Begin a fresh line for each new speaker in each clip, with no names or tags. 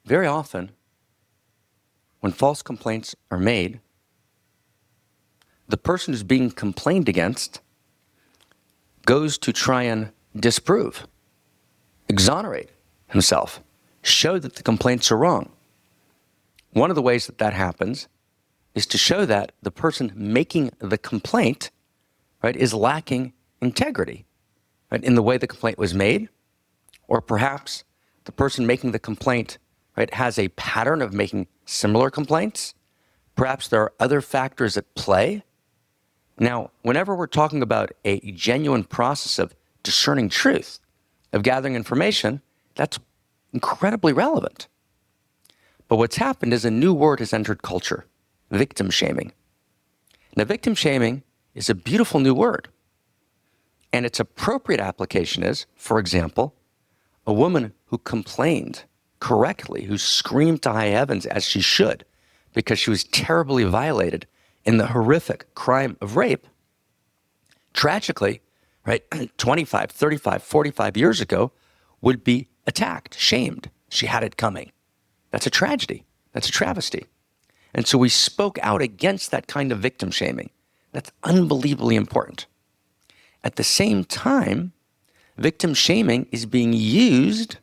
very often, when false complaints are made, the person who's being complained against goes to try and disprove, exonerate himself, show that the complaints are wrong. One of the ways that that happens is to show that the person making the complaint, right, is lacking integrity, right, in the way the complaint was made, or perhaps the person making the complaint, right, has a pattern of making similar complaints. Perhaps there are other factors at play. Now, whenever we're talking about a genuine process of discerning truth, of gathering information, that's incredibly relevant. But what's happened is a new word has entered culture: victim shaming. Now, victim shaming is a beautiful new word. And its appropriate application is, for example, a woman who complained correctly, who screamed to high heavens, as she should, because she was terribly violated in the horrific crime of rape. Tragically, right, 25, 35, 45 years ago, would be attacked, shamed. She had it coming. That's a tragedy. That's a travesty. And so we spoke out against that kind of victim shaming. That's unbelievably important. At the same time, victim shaming is being used,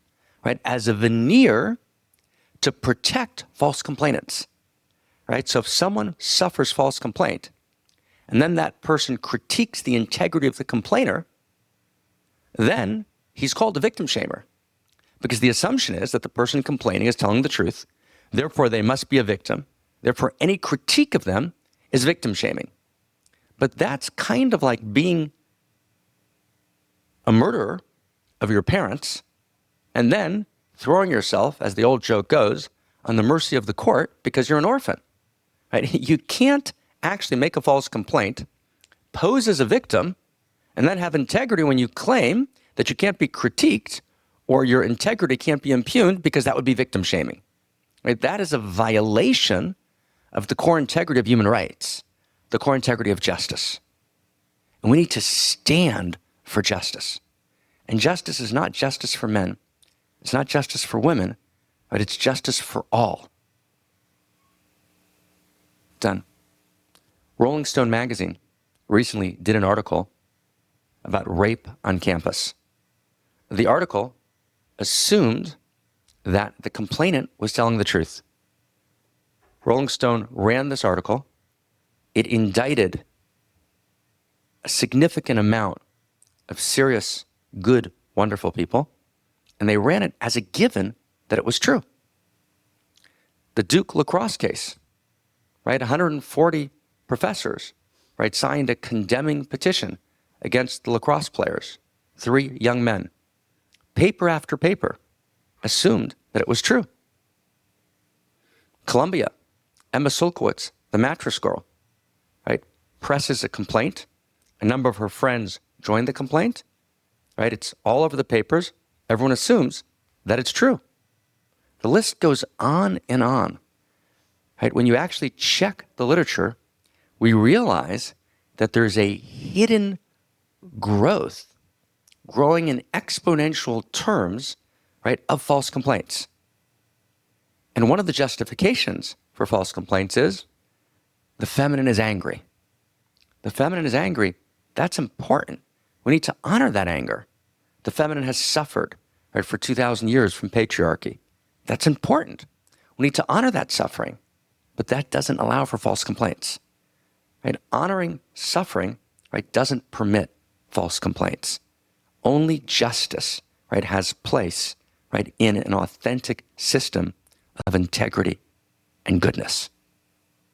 right, as a veneer to protect false complainants, right? So if someone suffers false complaint, and then that person critiques the integrity of the complainer, then he's called a victim shamer, because the assumption is that the person complaining is telling the truth, therefore they must be a victim, therefore any critique of them is victim shaming. But that's kind of like being a murderer of your parents and then throwing yourself, as the old joke goes, on the mercy of the court because you're an orphan. Right? You can't actually make a false complaint, pose as a victim, and then have integrity when you claim that you can't be critiqued or your integrity can't be impugned, because that would be victim shaming. Right? That is a violation of the core integrity of human rights, the core integrity of justice. And we need to stand for justice. And justice is not justice for men. It's not justice for women, but it's justice for all. Done. Rolling Stone magazine recently did an article about rape on campus. The article assumed that the complainant was telling the truth. Rolling Stone ran this article. It indicted a significant amount of serious, good, wonderful people, and they ran it as a given that it was true. The Duke lacrosse case, right? 140 professors, right, signed a condemning petition against the lacrosse players, 3 young men. Paper after paper assumed that it was true. Columbia, Emma Sulkowicz, the mattress girl, right, presses a complaint. A number of her friends join the complaint, right? It's all over the papers. Everyone assumes that it's true. The list goes on and on, right? When you actually check the literature, we realize that there's a hidden growth, growing in exponential terms, right, of false complaints. And one of the justifications for false complaints is the feminine is angry. The feminine is angry. That's important. We need to honor that anger. The feminine has suffered, right, for 2,000 years from patriarchy. That's important. We need to honor that suffering, but that doesn't allow for false complaints. Right? Honoring suffering, right, doesn't permit false complaints. Only justice, right, has place, right, in an authentic system of integrity and goodness.